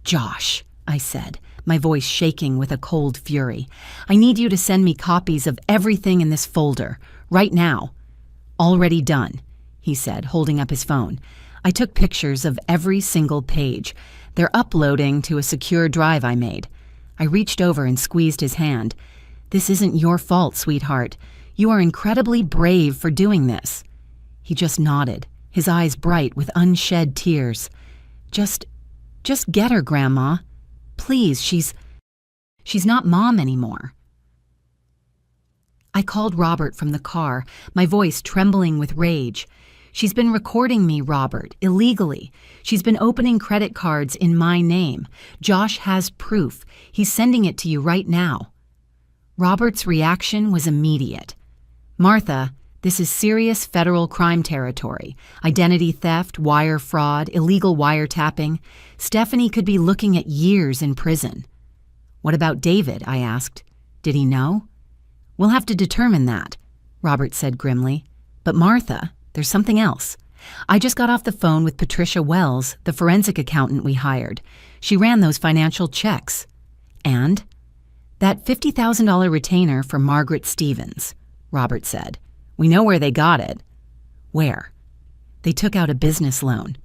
Josh, I said, my voice shaking with a cold fury. I need you to send me copies of everything in this folder, right now. Already done, he said, holding up his phone. I took pictures of every single page. They're uploading to a secure drive I made. I reached over and squeezed his hand. This isn't your fault, sweetheart. You are incredibly brave for doing this. He just nodded, his eyes bright with unshed tears. Just get her, Grandma. Please, she's not Mom anymore. I called Robert from the car, my voice trembling with rage. She's been recording me, Robert, illegally. She's been opening credit cards in my name. Josh has proof. He's sending it to you right now. Robert's reaction was immediate. Martha, this is serious federal crime territory. Identity theft, wire fraud, illegal wiretapping. Stephanie could be looking at years in prison. What about David? I asked. Did he know? We'll have to determine that, Robert said grimly. But Martha, there's something else. I just got off the phone with Patricia Wells, the forensic accountant we hired. She ran those financial checks. And? That $50,000 retainer for Margaret Stevens, Robert said. We know where they got it. Where? They took out a business loan.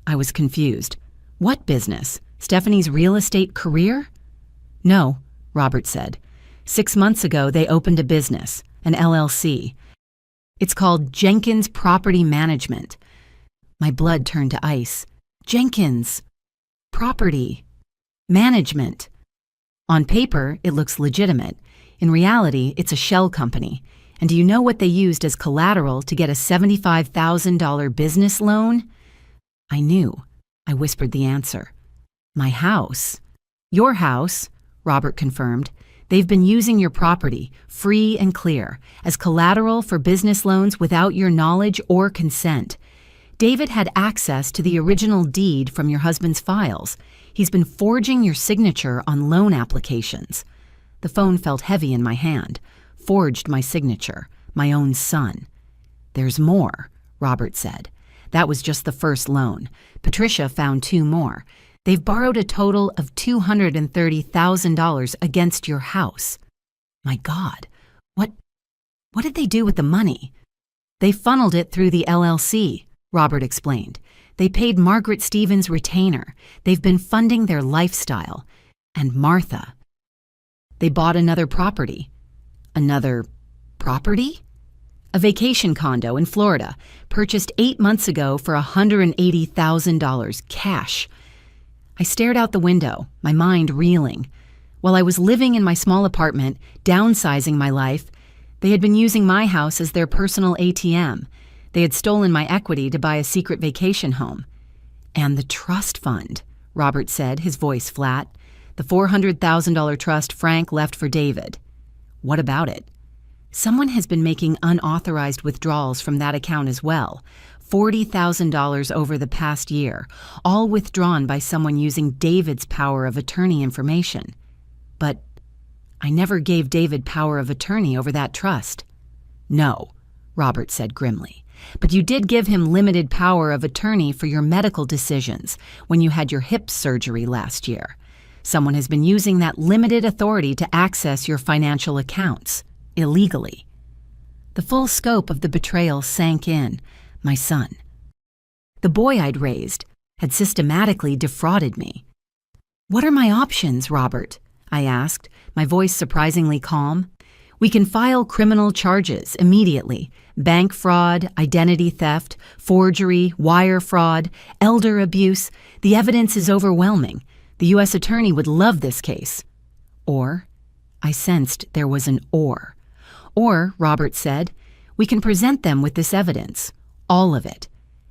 I was confused. What business? Stephanie's real estate career? No, Robert said. 6 months ago, they opened a business, an LLC. It's called Jenkins Property Management. My blood turned to ice. Jenkins. Property. Management. On paper, it looks legitimate. In reality, it's a shell company. And do you know what they used as collateral to get a $75,000 business loan? I knew. I whispered the answer. My house. Your house, Robert confirmed. They've been using your property, free and clear, as collateral for business loans without your knowledge or consent. David had access to the original deed from your husband's files. He's been forging your signature on loan applications. The phone felt heavy in my hand. Forged my signature, my own son. There's more, Robert said. That was just the first loan. Patricia found 2 more. They've borrowed a total of $230,000 against your house. My God, what did they do with the money? They funneled it through the LLC, Robert explained. They paid Margaret Stevens' retainer. They've been funding their lifestyle. And Martha. They bought another property. Another property? A vacation condo in Florida, purchased 8 months ago for $180,000 cash. I stared out the window, my mind reeling. While I was living in my small apartment, downsizing my life, they had been using my house as their personal ATM. They had stolen my equity to buy a secret vacation home. And the trust fund, Robert said, his voice flat. The $400,000 trust Frank left for David. What about it? Someone has been making unauthorized withdrawals from that account as well. $40,000 over the past year, all withdrawn by someone using David's power of attorney information. But I never gave David power of attorney over that trust. No, Robert said grimly. But you did give him limited power of attorney for your medical decisions when you had your hip surgery last year. Someone has been using that limited authority to access your financial accounts, illegally. The full scope of the betrayal sank in. My son. The boy I'd raised had systematically defrauded me. What are my options, Robert? I asked, my voice surprisingly calm. We can file criminal charges immediately. Bank fraud, identity theft, forgery, wire fraud, elder abuse. The evidence is overwhelming. The U.S. attorney would love this case. Or, I sensed there was an or. Or, Robert said, we can present them with this evidence, all of it,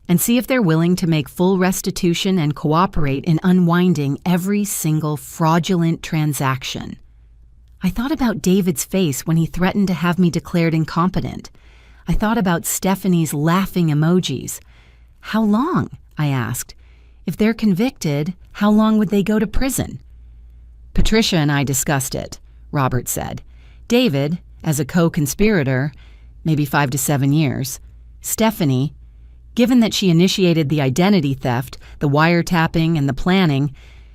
and see if they're willing to make full restitution and cooperate in unwinding every single fraudulent transaction. I thought about David's face when he threatened to have me declared incompetent. I thought about Stephanie's laughing emojis. How long? I asked. If they're convicted, how long would they go to prison? Patricia and I discussed it, Robert said. David, as a co-conspirator, maybe 5 to 7 years. Stephanie, given that she initiated the identity theft, the wiretapping, and the planning,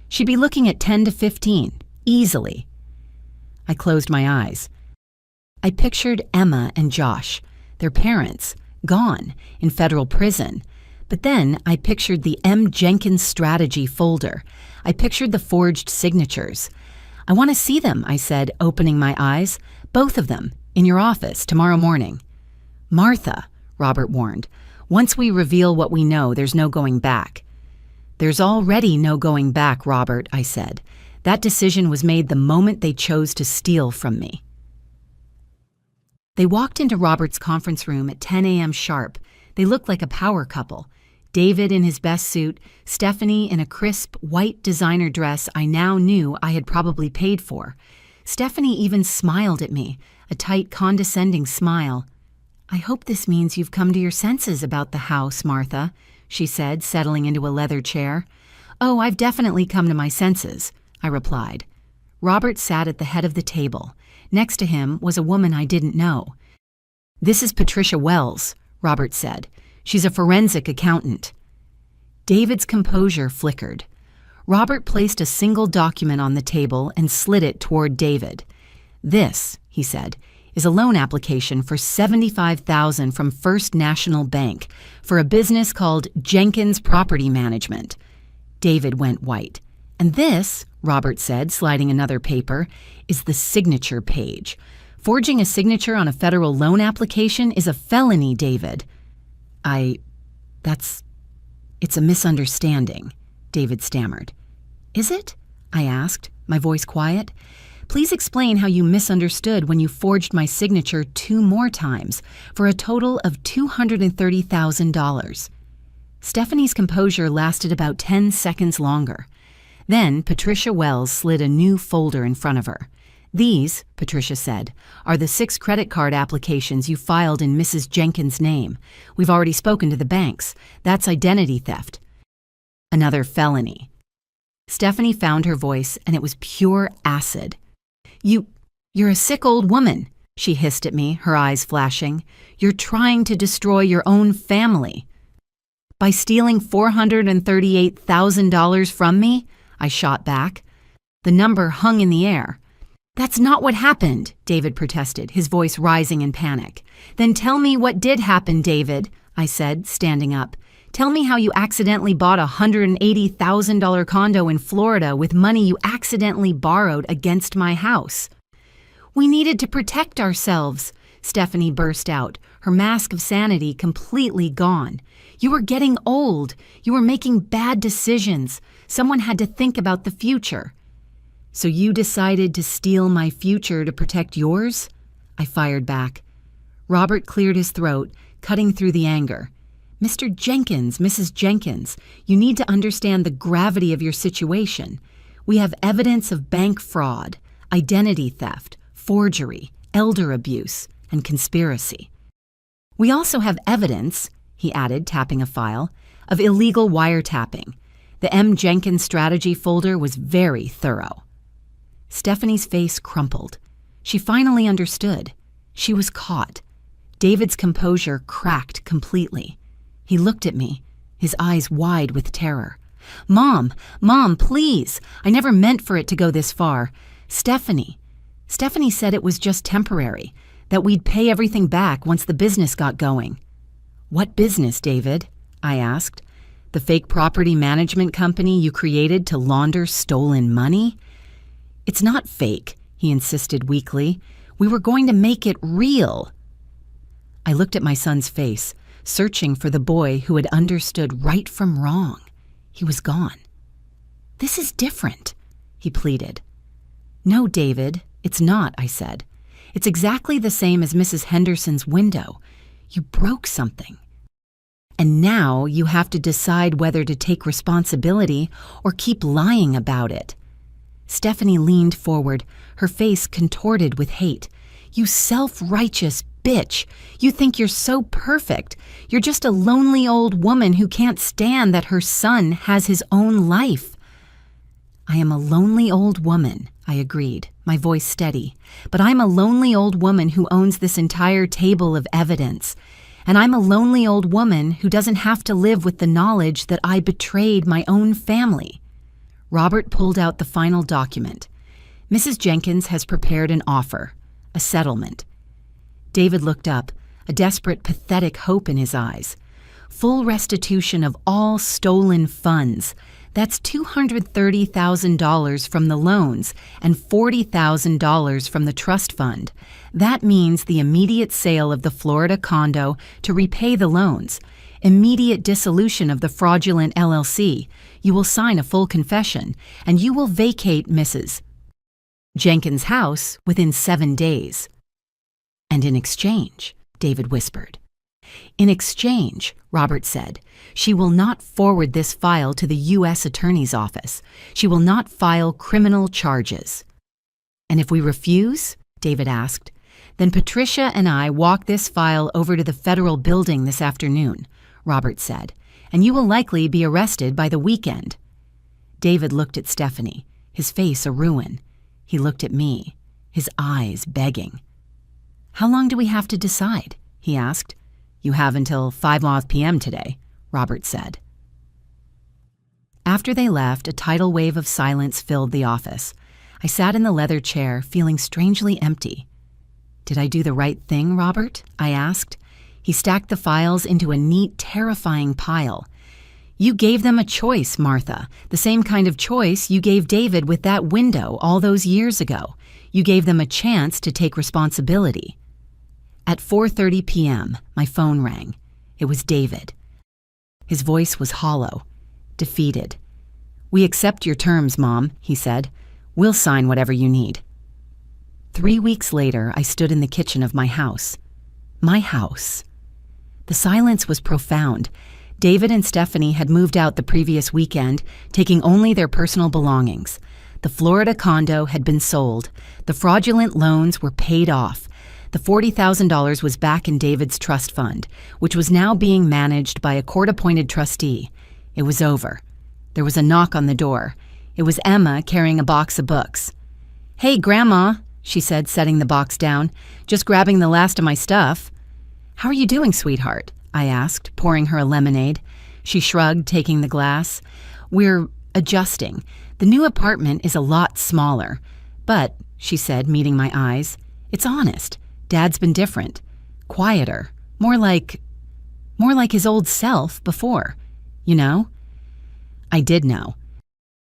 she'd be looking at 10 to 15, easily. I closed my eyes. I pictured Emma and Josh, their parents, gone, in federal prison. But then I pictured the M. Jenkins strategy folder. I pictured the forged signatures. I want to see them, I said, opening my eyes. Both of them, in your office tomorrow morning. Martha, Robert warned, once we reveal what we know, there's no going back. There's already no going back, Robert, I said. That decision was made the moment they chose to steal from me. They walked into Robert's conference room at 10 a.m. sharp. They looked like a power couple. David in his best suit, Stephanie in a crisp, white designer dress I now knew I had probably paid for. Stephanie even smiled at me, a tight, condescending smile. I hope this means you've come to your senses about the house, Martha, she said, settling into a leather chair. Oh, I've definitely come to my senses, I replied. Robert sat at the head of the table. Next to him was a woman I didn't know. This is Patricia Wells, Robert said. She's a forensic accountant. David's composure flickered. Robert placed a single document on the table and slid it toward David. This, he said, is a loan application for $75,000 from First National Bank for a business called Jenkins Property Management. David went white. And this, Robert said, sliding another paper, is the signature page. Forging a signature on a federal loan application is a felony, David. It's a misunderstanding, David stammered. Is it? I asked, my voice quiet. Please explain how you misunderstood when you forged my signature 2 more times for a total of $230,000. Stephanie's composure lasted about 10 seconds longer. Then Patricia Wells slid a new folder in front of her. These, Patricia said, are the 6 credit card applications you filed in Mrs. Jenkins' name. We've already spoken to the banks. That's identity theft. Another felony. Stephanie found her voice, and it was pure acid. You're a sick old woman, she hissed at me, her eyes flashing. You're trying to destroy your own family. By stealing $438,000 from me? I shot back. The number hung in the air. That's not what happened, David protested, his voice rising in panic. Then tell me what did happen, David, I said, standing up. Tell me how you accidentally bought a $180,000 condo in Florida with money you accidentally borrowed against my house. We needed to protect ourselves, Stephanie burst out, her mask of sanity completely gone. You were getting old. You were making bad decisions. Someone had to think about the future. So you decided to steal my future to protect yours? I fired back. Robert cleared his throat, cutting through the anger. "Mr. Jenkins, Mrs. Jenkins, you need to understand the gravity of your situation. We have evidence of bank fraud, identity theft, forgery, elder abuse, and conspiracy. We also have evidence," he added, tapping a file, "of illegal wiretapping. The M. Jenkins strategy folder was very thorough." Stephanie's face crumpled. She finally understood. She was caught. David's composure cracked completely. He looked at me, his eyes wide with terror. Mom, please! I never meant for it to go this far. Stephanie said it was just temporary, that we'd pay everything back once the business got going." "What business, David?" I asked. "The fake property management company you created to launder stolen money?" "It's not fake," he insisted weakly. "We were going to make it real." I looked at my son's face, searching for the boy who had understood right from wrong. He was gone. "This is different," he pleaded. "No, David, it's not," I said. "It's exactly the same as Mrs. Henderson's window. You broke something. And now you have to decide whether to take responsibility or keep lying about it." Stephanie leaned forward, her face contorted with hate. "You self-righteous bitch! You think you're so perfect. You're just a lonely old woman who can't stand that her son has his own life." "I am a lonely old woman," I agreed, my voice steady. "But I'm a lonely old woman who owns this entire table of evidence. And I'm a lonely old woman who doesn't have to live with the knowledge that I betrayed my own family." Robert pulled out the final document. "Mrs. Jenkins has prepared an offer, a settlement." David looked up, a desperate, pathetic hope in his eyes. "Full restitution of all stolen funds. That's $230,000 from the loans and $40,000 from the trust fund. That means the immediate sale of the Florida condo to repay the loans, immediate dissolution of the fraudulent LLC. You will sign a full confession, and you will vacate Mrs. Jenkins' house within 7 days." "And in exchange," David whispered. "In exchange," Robert said, "she will not forward this file to the U.S. Attorney's Office. She will not file criminal charges." "And if we refuse?" David asked. "Then Patricia and I walk this file over to the federal building this afternoon," Robert said, "and you will likely be arrested by the weekend." David looked at Stephanie, his face a ruin. He looked at me, his eyes begging. "How long do we have to decide?" he asked. "You have until 5 p.m. today," Robert said. After they left, a tidal wave of silence filled the office. I sat in the leather chair, feeling strangely empty. "Did I do the right thing, Robert?" I asked. He stacked the files into a neat, terrifying pile. "You gave them a choice, Martha, the same kind of choice you gave David with that window all those years ago. You gave them a chance to take responsibility." At 4:30 p.m., my phone rang. It was David. His voice was hollow, defeated. "We accept your terms, Mom," he said. "We'll sign whatever you need." 3 weeks later, I stood in the kitchen of my house. My house. The silence was profound. David and Stephanie had moved out the previous weekend, taking only their personal belongings. The Florida condo had been sold. The fraudulent loans were paid off. The $40,000 was back in David's trust fund, which was now being managed by a court-appointed trustee. It was over. There was a knock on the door. It was Emma carrying a box of books. "Hey, Grandma," she said, setting the box down. "Just grabbing the last of my stuff." "How are you doing, sweetheart?" I asked, pouring her a lemonade. She shrugged, taking the glass. "We're adjusting. The new apartment is a lot smaller. But," she said, meeting my eyes, "it's honest. Dad's been different. Quieter. More like his old self before. You know?" I did know.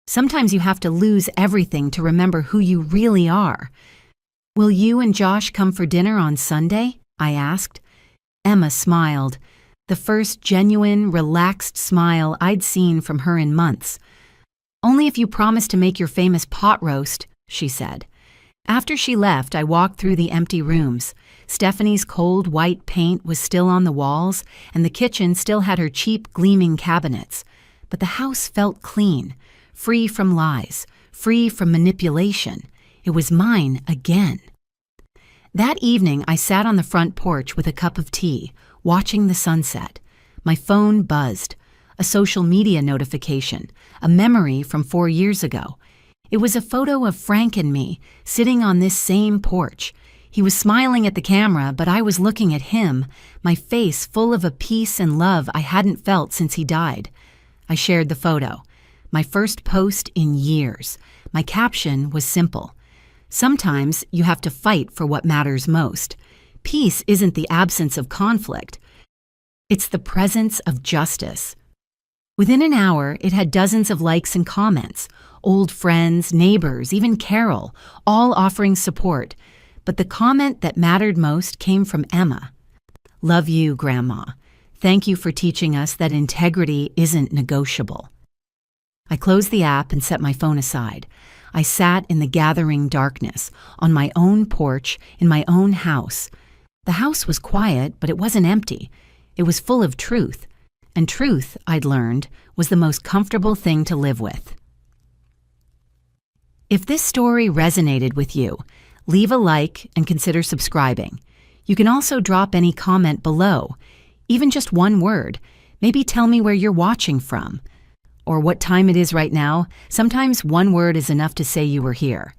Sometimes you have to lose everything to remember who you really are. "Will you and Josh come for dinner on Sunday?" I asked. Emma smiled, the first genuine, relaxed smile I'd seen from her in months. "Only if you promise to make your famous pot roast," she said. After she left, I walked through the empty rooms. Stephanie's cold white paint was still on the walls, and the kitchen still had her cheap, gleaming cabinets. But the house felt clean, free from lies, free from manipulation. It was mine again. That evening, I sat on the front porch with a cup of tea, watching the sunset. My phone buzzed. A social media notification, a memory from 4 years ago. It was a photo of Frank and me, sitting on this same porch. He was smiling at the camera, but I was looking at him, my face full of a peace and love I hadn't felt since he died. I shared the photo. My first post in years. My caption was simple. Sometimes you have to fight for what matters most. Peace isn't the absence of conflict. It's the presence of justice. Within an hour, it had dozens of likes and comments. Old friends, neighbors, even Carol, all offering support. But the comment that mattered most came from Emma. "Love you, Grandma. Thank you for teaching us that integrity isn't negotiable." I closed the app and set my phone aside. I sat in the gathering darkness, on my own porch, in my own house. The house was quiet, but it wasn't empty. It was full of truth. And truth, I'd learned, was the most comfortable thing to live with. If this story resonated with you, leave a like and consider subscribing. You can also drop any comment below, even just one word. Maybe tell me where you're watching from, or what time it is right now. Sometimes one word is enough to say you were here.